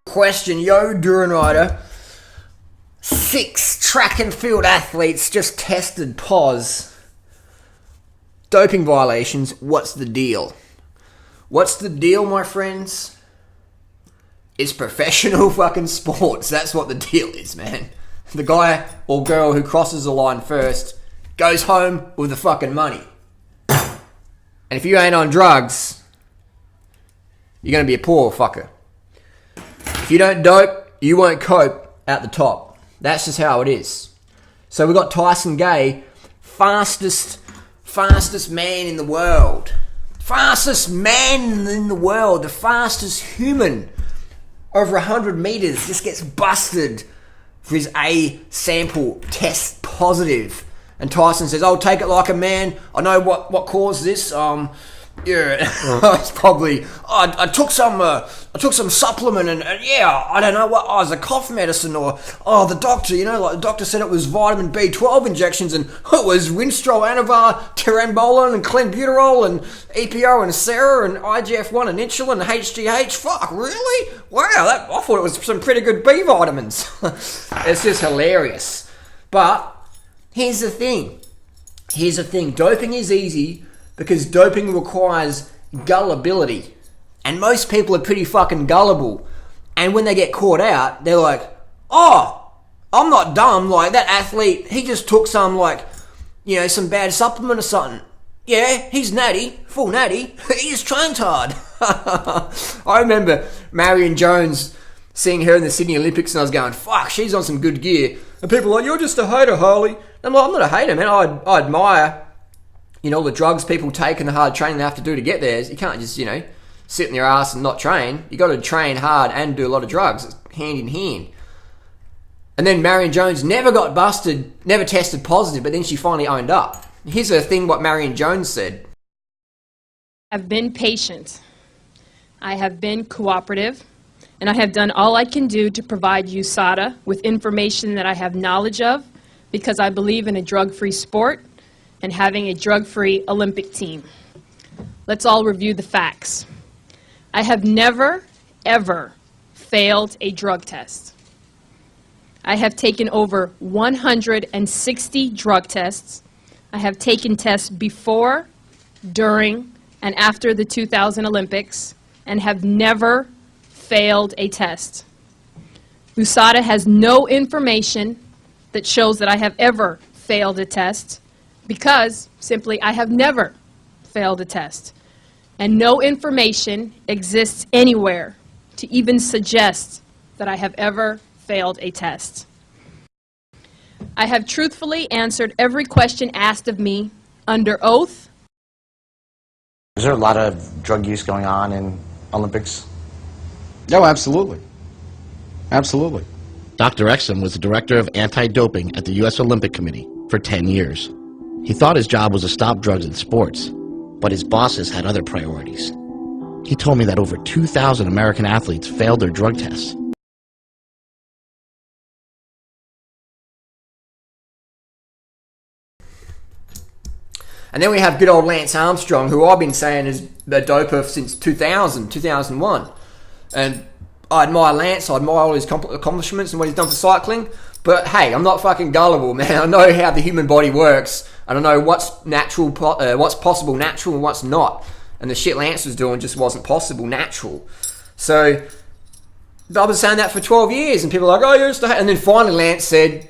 Question, yo, Duran Rider. 6 track and field athletes just tested pos. Doping violations, what's the deal? What's the deal, my friends? It's professional fucking sports. That's what the deal is, man. The guy or girl who crosses the line first goes home with the fucking money. And if you ain't on drugs, you're going to be a poor fucker. If you don't dope, you won't cope at the top. That's just how it is. So we got Tyson Gay, fastest man in the world. Fastest man in the world. The fastest human. Over 100 meters. Just gets busted for his A sample test positive. And Tyson says, "I'll take it like a man. I know what caused this. It's probably I took some supplement and yeah, I don't know what. Oh, it was a cough medicine or the doctor. Like the doctor said it was vitamin B12 injections and it was Winstrol, Anavar, Terambolan and Clenbuterol and EPO and Sera and IGF-1 and insulin and HGH. Fuck, really? Wow, I thought it was some pretty good B vitamins." It's just hilarious. But here's the thing. Doping is easy because doping requires gullibility. And most people are pretty fucking gullible. And when they get caught out, they're like, "Oh, I'm not dumb. Like, that athlete, he just took some, some bad supplement or something. Yeah, he's natty, full natty. He just trained hard." I remember Marion Jones, seeing her in the Sydney Olympics, and I was going, "Fuck, she's on some good gear." And people are like, "You're just a hater, Harley." I'm like, "I'm not a hater, man. I admire, the drugs people take and the hard training they have to do to get there. You can't just, sit in your ass and not train. You got to train hard and do a lot of drugs. It's hand in hand." And then Marion Jones never got busted, never tested positive, but then she finally owned up. Here's the thing what Marion Jones said. "I've been patient. I have been cooperative. And I have done all I can do to provide USADA with information that I have knowledge of because I believe in a drug-free sport and having a drug-free Olympic team. Let's all review the facts. I have never, ever failed a drug test. I have taken over 160 drug tests. I have taken tests before, during, and after the 2000 Olympics and have never failed a test. USADA has no information that shows that I have ever failed a test because simply I have never failed a test. And no information exists anywhere to even suggest that I have ever failed a test. I have truthfully answered every question asked of me under oath." Is there a lot of drug use going on in Olympics? Oh, absolutely. Absolutely. Dr. Exum was the director of anti-doping at the U.S. Olympic Committee for 10 years. He thought his job was to stop drugs in sports, but his bosses had other priorities. He told me that over 2,000 American athletes failed their drug tests. And then we have good old Lance Armstrong, who I've been saying is a doper since 2001. And I admire Lance, I admire all his accomplishments and what he's done for cycling. But hey, I'm not fucking gullible, man. I know how the human body works, and I know what's natural, what's possible natural and what's not. And the shit Lance was doing just wasn't possible natural. So I was saying that for 12 years, and people are like, "Oh, you're just a hater." And then finally Lance said,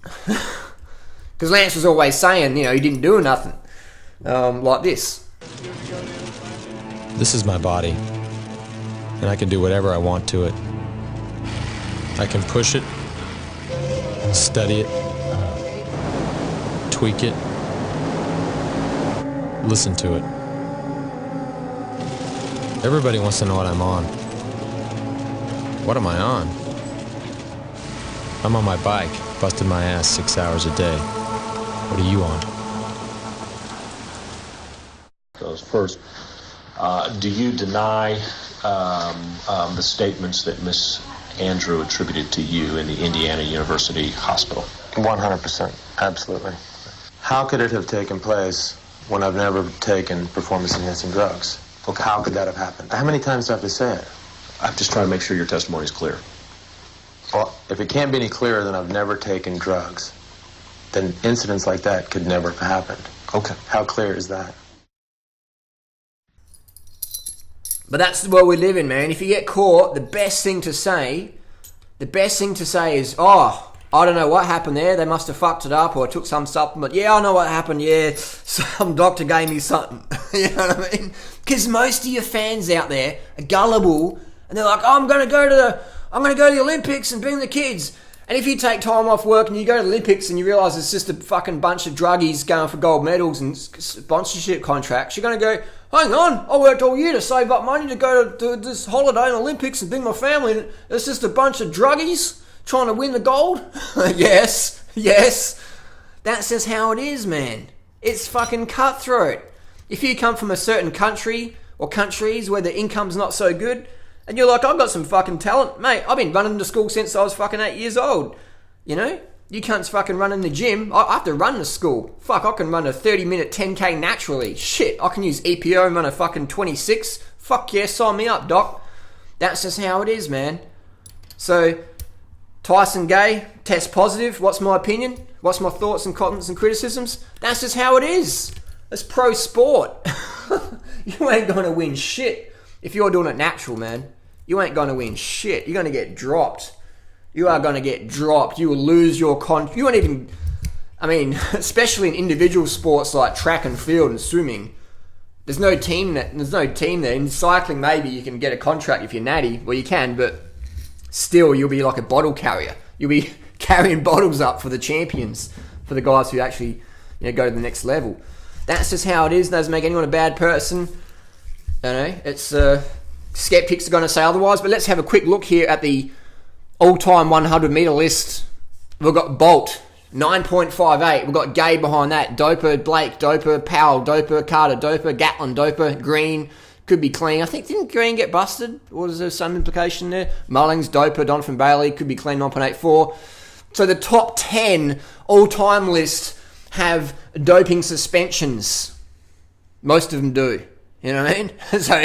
because Lance was always saying, he didn't do nothing like this. "This is my body, and I can do whatever I want to it. I can push it, study it, tweak it, listen to it. Everybody wants to know what I'm on. What am I on? I'm on my bike, busting my ass 6 hours a day. What are you on?" First, do you deny the statements that Miss Andrew attributed to you in the Indiana University Hospital? 100%. Absolutely. How could it have taken place when I've never taken performance-enhancing drugs? Look, how could that have happened? How many times do I have to say it? I'm just trying to make sure your testimony is clear. Well, if it can't be any clearer than I've never taken drugs, then incidents like that could never have happened. Okay. How clear is that? But that's the world we live in, man. If you get caught, the best thing to say is, oh, I don't know what happened there. They must have fucked it up or took some supplement. Yeah, I know what happened. Yeah, some doctor gave me something. You know what I mean? Because most of your fans out there are gullible, and they're like, oh, I'm going to go to the Olympics and bring the kids. And if you take time off work and you go to the Olympics and you realise it's just a fucking bunch of druggies going for gold medals and sponsorship contracts, you're going to go, hang on, I worked all year to save up money to go to this holiday in the Olympics and bring my family, and it's just a bunch of druggies trying to win the gold? Yes. That's just how it is, man. It's fucking cutthroat. If you come from a certain country or countries where the income's not so good, and you're like, I've got some fucking talent. Mate, I've been running to school since I was fucking 8 years old. You know? You cunts fucking run in the gym. I have to run to school. Fuck, I can run a 30-minute 10K naturally. Shit, I can use EPO and run a fucking 26. Fuck yeah, sign me up, doc. That's just how it is, man. So, Tyson Gay, test positive. What's my opinion? What's my thoughts and comments and criticisms? That's just how it is. It's pro sport. You ain't gonna win shit if you're doing it natural, man. You ain't gonna win shit. You're gonna get dropped. You are gonna get dropped. You will lose your you won't even. I mean, especially in individual sports like track and field and swimming. There's no team there. In cycling, maybe you can get a contract if you're natty. Well, you can, but still, you'll be like a bottle carrier. You'll be carrying bottles up for the champions, for the guys who actually, go to the next level. That's just how it is. It doesn't make anyone a bad person. It's skeptics are going to say otherwise. But let's have a quick look here at the all-time 100-meter list. We've got Bolt, 9.58. We've got Gay behind that. Doper, Blake, Doper, Powell, Doper, Carter, Doper, Gatlin, Doper, Green. Could be clean. I think, didn't Green get busted? Or was there some implication there? Mullings, Doper, Donovan Bailey, could be clean, 9.84. So the top 10 all-time list have doping suspensions. Most of them do. You know what I mean? So,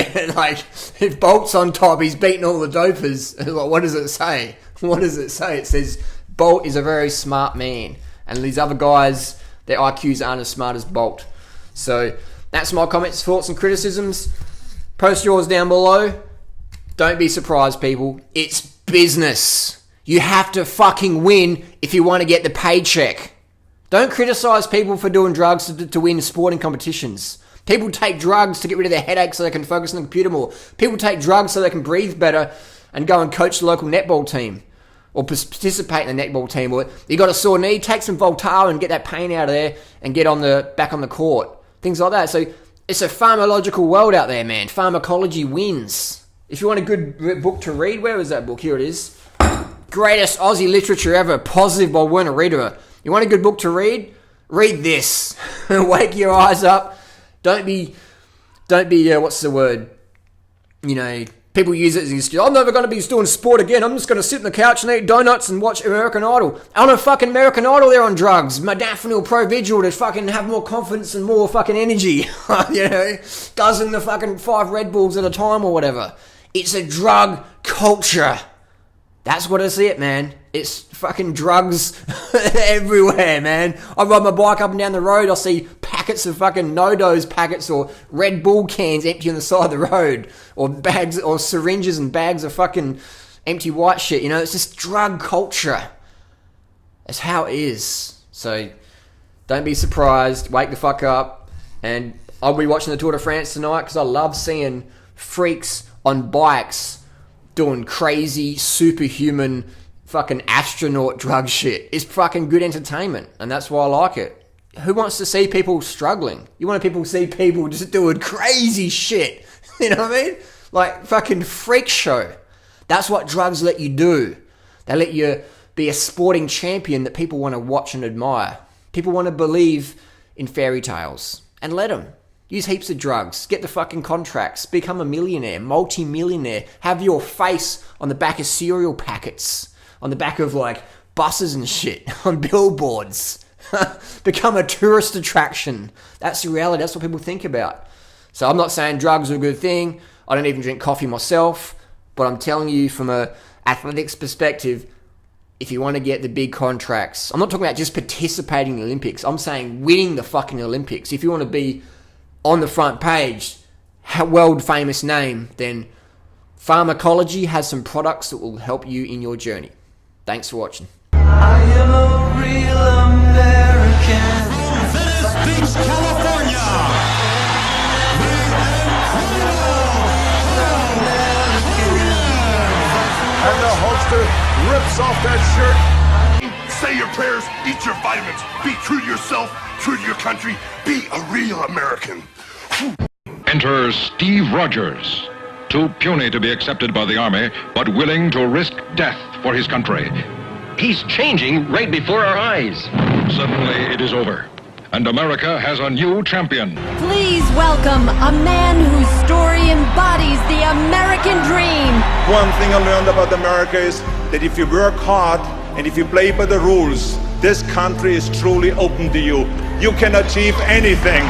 if Bolt's on top, he's beating all the dopers. What does it say? What does it say? It says, Bolt is a very smart man. And these other guys, their IQs aren't as smart as Bolt. So, that's my comments, thoughts, and criticisms. Post yours down below. Don't be surprised, people. It's business. You have to fucking win if you want to get the paycheck. Don't criticize people for doing drugs to win sporting competitions. People take drugs to get rid of their headaches so they can focus on the computer more. People take drugs so they can breathe better and go and coach the local netball team or participate in the netball team. Or you got a sore knee, take some Voltaren and get that pain out of there and get back on the court. Things like that. So it's a pharmacological world out there, man. Pharmacology wins. If you want a good book to read, where is that book? Here it is. Greatest Aussie literature ever, Positive by Werner Riederer. You want a good book to read? Read this. Wake your eyes up. Don't be, what's the word? People use it as an excuse. I'm never going to be doing sport again. I'm just going to sit on the couch and eat donuts and watch American Idol. On a fucking American Idol, they're on drugs. Modafinil, Provigil to fucking have more confidence and more fucking energy. Dozen the fucking 5 Red Bulls at a time or whatever. It's a drug culture. That's what I see it, man. It's fucking drugs everywhere, man. I ride my bike up and down the road, I see packets of fucking No-Dose packets or Red Bull cans empty on the side of the road. Or bags, or syringes and bags of fucking empty white shit. It's just drug culture. That's how it is. So, don't be surprised. Wake the fuck up. And I'll be watching the Tour de France tonight because I love seeing freaks on bikes doing crazy, superhuman, fucking astronaut drug shit. It's fucking good entertainment, and that's why I like it. Who wants to see people struggling? You want people to see people just doing crazy shit. You know what I mean? Like fucking freak show. That's what drugs let you do. They let you be a sporting champion that people want to watch and admire. People want to believe in fairy tales. And let them. Use heaps of drugs. Get the fucking contracts. Become a millionaire. Multi-millionaire. Have your face on the back of cereal packets. On the back of like buses and shit. On billboards. Become a tourist attraction. That's the reality. That's what people think about. So I'm not saying drugs are a good thing. I don't even drink coffee myself. But I'm telling you from a athletics perspective, if you want to get the big contracts, I'm not talking about just participating in the Olympics. I'm saying winning the fucking Olympics. If you want to be on the front page, world famous name, then Pharmacology has some products that will help you in your journey. Thanks for watching. I am a real American. From Venice Beach, California, and the holster rips off that shirt. Say your prayers, eat your vitamins, be true to yourself, true to your country, be a real American. Enter Steve Rogers, too puny to be accepted by the Army, but willing to risk death for his country. He's changing right before our eyes. Suddenly it is over, and America has a new champion. Please welcome a man whose story embodies the American dream. One thing I learned about America is that if you work hard and if you play by the rules, this country is truly open to you. You can achieve anything.